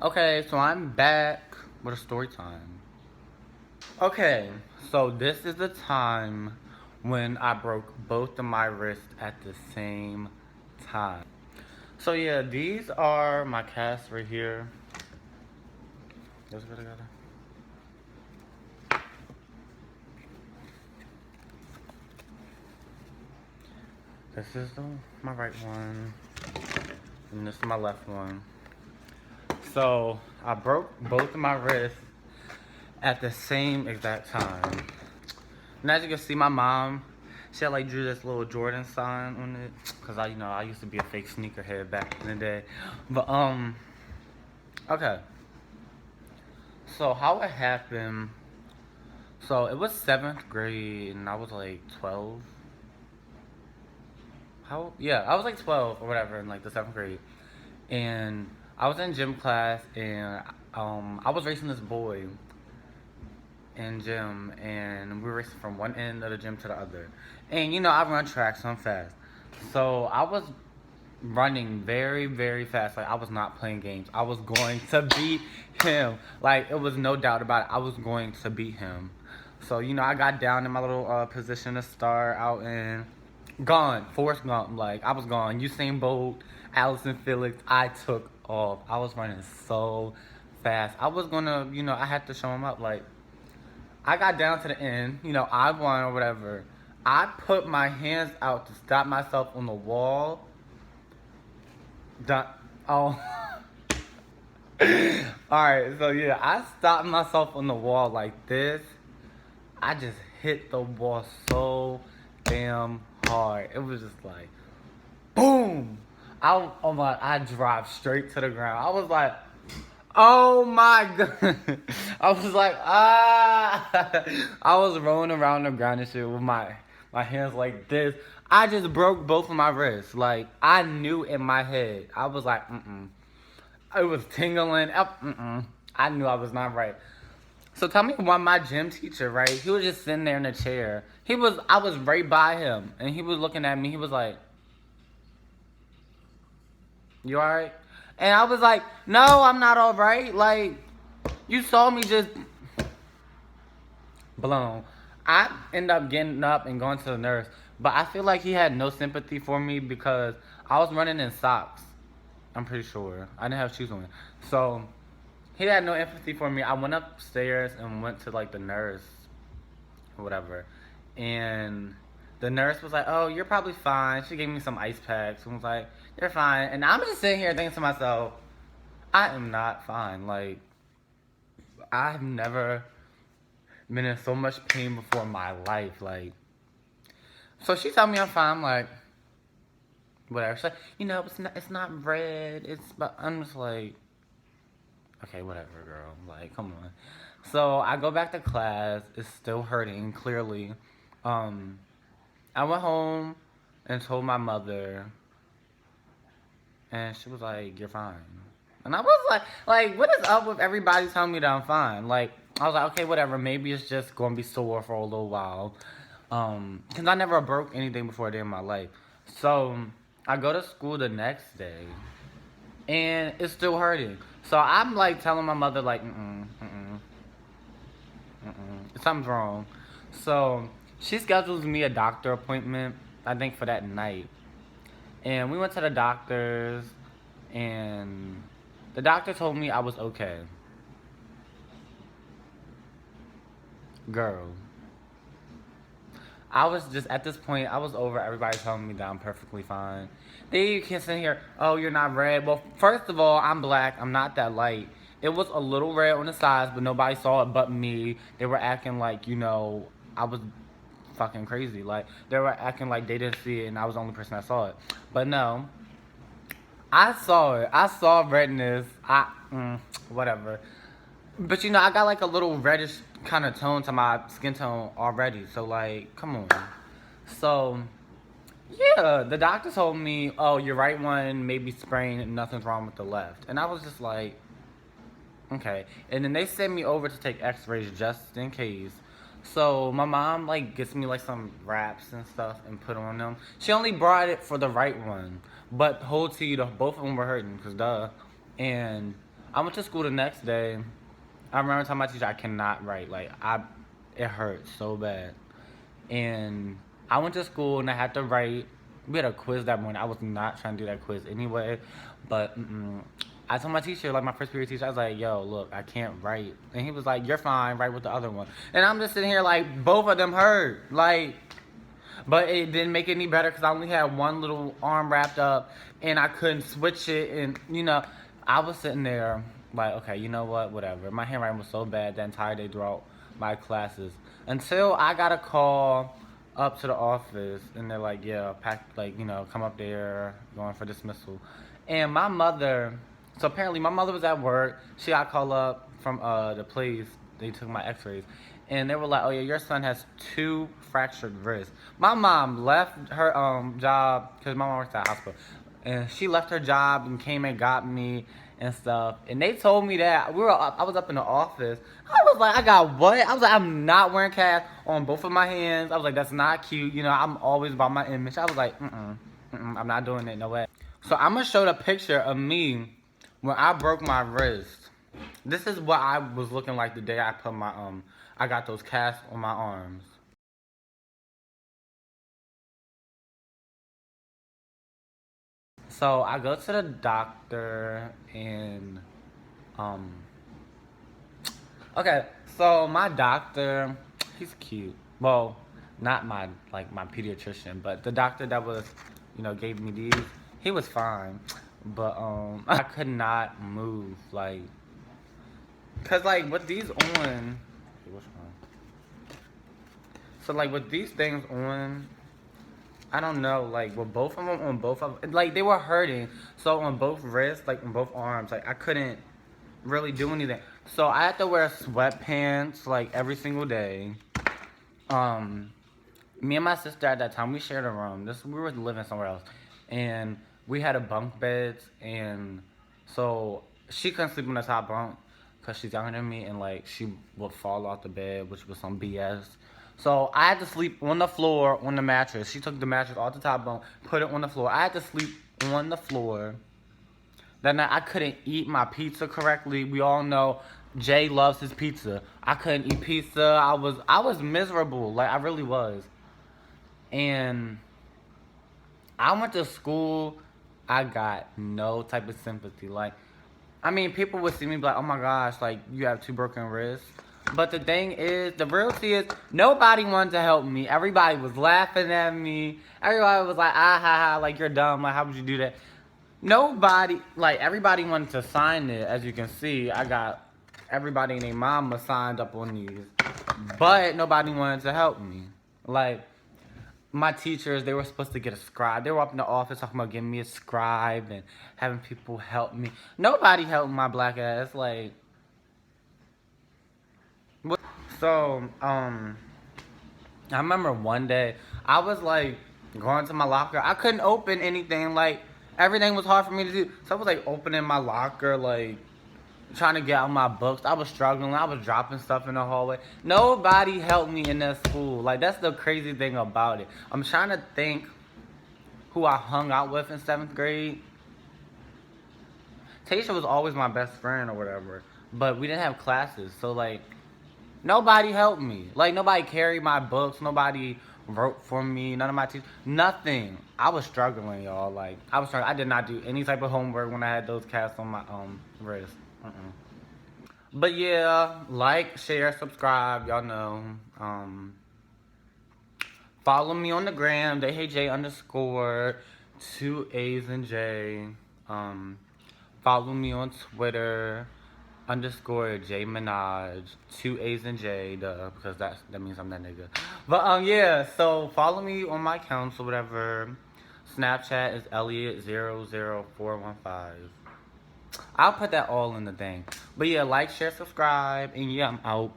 Okay, so I'm back with a story time. Okay, so this is the time when I broke both of my wrists at the same time. So yeah, these are my casts right here. Let's go together. This is my right one, and this is my left one. So I broke both of my wrists at the same exact time. And as you can see, my mom, she had like drew this little Jordan sign on it, cause I used to be a fake sneakerhead back in the day. But okay. So how it happened? So it was seventh grade, and I was like 12. How? Yeah, I was like 12 or whatever in like the seventh grade, and I was in gym class, and I was racing this boy in gym, and we were racing from one end of the gym to the other. And I run track, so I'm fast. So I was running very, very fast. Like I was not playing games. I was going to beat him. Like it was no doubt about it. I was going to beat him. So I got down in my little position to start out and gone. Forrest Gump. Like I was gone. Usain Bolt, Allison Felix. I took off. I was running so fast. I was gonna, I had to show him up. Like I got down to the end. I won or whatever. I put my hands out to stop myself on the wall. Oh. Alright, so yeah, I stopped myself on the wall like this. I just hit the wall so damn hard. It was just like, boom! I dropped straight to the ground. I was like, oh my god. I was like, ah. I was rolling around the ground and shit with my hands like this. I just broke both of my wrists. Like, I knew in my head. I was like, mm-mm. It was tingling. Mm-mm. I knew I was not right. So tell me why my gym teacher, right? He was just sitting there in a chair. I was right by him. And he was looking at me. He was like, you alright? And I was like, no, I'm not alright. Like, you saw me just blown. I ended up getting up and going to the nurse. But I feel like he had no sympathy for me because I was running in socks. I'm pretty sure. I didn't have shoes on. So, he had no empathy for me. I went upstairs and went to, like, the nurse or whatever. And the nurse was like, oh, you're probably fine. She gave me some ice packs and was like, you're fine. And I'm just sitting here thinking to myself, I am not fine. Like, I've never been in so much pain before in my life. Like, so she told me I'm fine. I'm like, whatever. She's like, it's not red. But I'm just like, okay, whatever, girl. Like, come on. So I go back to class. It's still hurting, clearly. Um, I went home and told my mother, and she was like, "You're fine." And I was like, what is up with everybody telling me that I'm fine? Like, I was like, okay, whatever. Maybe it's just gonna be sore for a little while. Cause I never broke anything before a day in my life. So I go to school the next day, and it's still hurting. So I'm like telling my mother like, something's wrong. So she schedules me a doctor appointment, I think for that night. And we went to the doctors, and the doctor told me I was okay. Girl, I was just at this point, I was over everybody telling me that I'm perfectly fine. They can sit here, oh, you're not red. Well, first of all, I'm black. I'm not that light. It was a little red on the sides, but nobody saw it but me. They were acting like, I was fucking crazy. Like, they were acting like they didn't see it and I was the only person that saw it. But no, I saw it. I saw redness. Whatever. But I got like a little reddish kind of tone to my skin tone already. So like, come on. So yeah, the doctor told me, oh, your right one may be sprained and nothing's wrong with the left. And I was just like, okay. And then they sent me over to take x-rays just in case. So my mom like gets me like some wraps and stuff and put on them. She only brought it for the right one. But hold to you, both of them were hurting, cause duh. And I went to school the next day. I remember telling my teacher I cannot write. Like it hurt so bad. And I went to school and I had to write. We had a quiz that morning. I was not trying to do that quiz anyway, but I told my teacher, like my first period teacher, I was like, "Yo, look, I can't write," and he was like, "You're fine. Write with the other one." And I'm just sitting here like both of them hurt, like. But it didn't make it any better because I only had one little arm wrapped up and I couldn't switch it. And, I was sitting there like, okay, you know what? Whatever. My handwriting was so bad the entire day throughout my classes until I got a call up to the office and they're like, yeah, come up there, going for dismissal. And my mother, so apparently my mother was at work. She got called up from the police. They took my x-rays. And they were like, oh yeah, your son has 2 fractured wrists. My mom left her job, because my mom works at a hospital. And she left her job and came and got me and stuff. And they told me that I was up in the office. I was like, I got what? I was like, I'm not wearing cast on both of my hands. I was like, that's not cute. I'm always about my image. I was like, I'm not doing it, no way. So I'm gonna show the picture of me when I broke my wrist. This is what I was looking like the day I put I got those casts on my arms. So I go to the doctor and um okay, so my doctor, he's cute. Well, not my pediatrician, but the doctor that was, gave me these, he was fine. But I could not move, like, cause like with these on, what's wrong? So like with these things on, I don't know, like with both of them on both of them, like they were hurting. So on both wrists, like on both arms, like I couldn't really do anything. So I had to wear sweatpants like every single day. Um, Me and my sister at that time, we shared a room. We were living somewhere else, and we had a bunk beds, and so she couldn't sleep on the top bunk because she's younger than me, and like she would fall off the bed, which was some BS. So I had to sleep on the floor on the mattress. She took the mattress off the top bunk, put it on the floor. I had to sleep on the floor. That night I couldn't eat my pizza correctly. We all know Jay loves his pizza. I couldn't eat pizza. I was miserable. Like I really was. And I went to school. I got no type of sympathy. Like, I mean, people would see me be like, oh my gosh, like, you have 2 broken wrists. But the thing is, the reality is, nobody wanted to help me. Everybody was laughing at me. Everybody was like, ah, ha, ha, like, you're dumb. Like, how would you do that? Nobody, like, everybody wanted to sign it. As you can see, I got everybody and their mama signed up on these. But nobody wanted to help me. Like, my teachers, they were supposed to get a scribe. They were up in the office talking about getting me a scribe and having people help me. Nobody helped my black ass. Like, so, I remember one day, I was like, going to my locker. I couldn't open anything. Like, everything was hard for me to do. So I was like, opening my locker, like, trying to get out my books. I was struggling. I was dropping stuff in the hallway. Nobody helped me in that school. Like, that's the crazy thing about it. I'm trying to think who I hung out with in 7th grade. Tasha was always my best friend or whatever. But we didn't have classes. So, like, nobody helped me. Like, nobody carried my books. Nobody wrote for me. None of my teachers. Nothing. I was struggling, y'all. Like, I was struggling. I did not do any type of homework when I had those casts on my wrist. But yeah, like, share, subscribe, y'all know. Follow me on the gram, DayHeyJ _ 2 A's and J. Follow me on Twitter _J Minaj, 2 A's and J, because that means I'm that nigga. But yeah, so follow me on my accounts or whatever. Snapchat is Elliot00415. I'll put that all in the thing. But yeah, like, share, subscribe, and yeah, I'm out.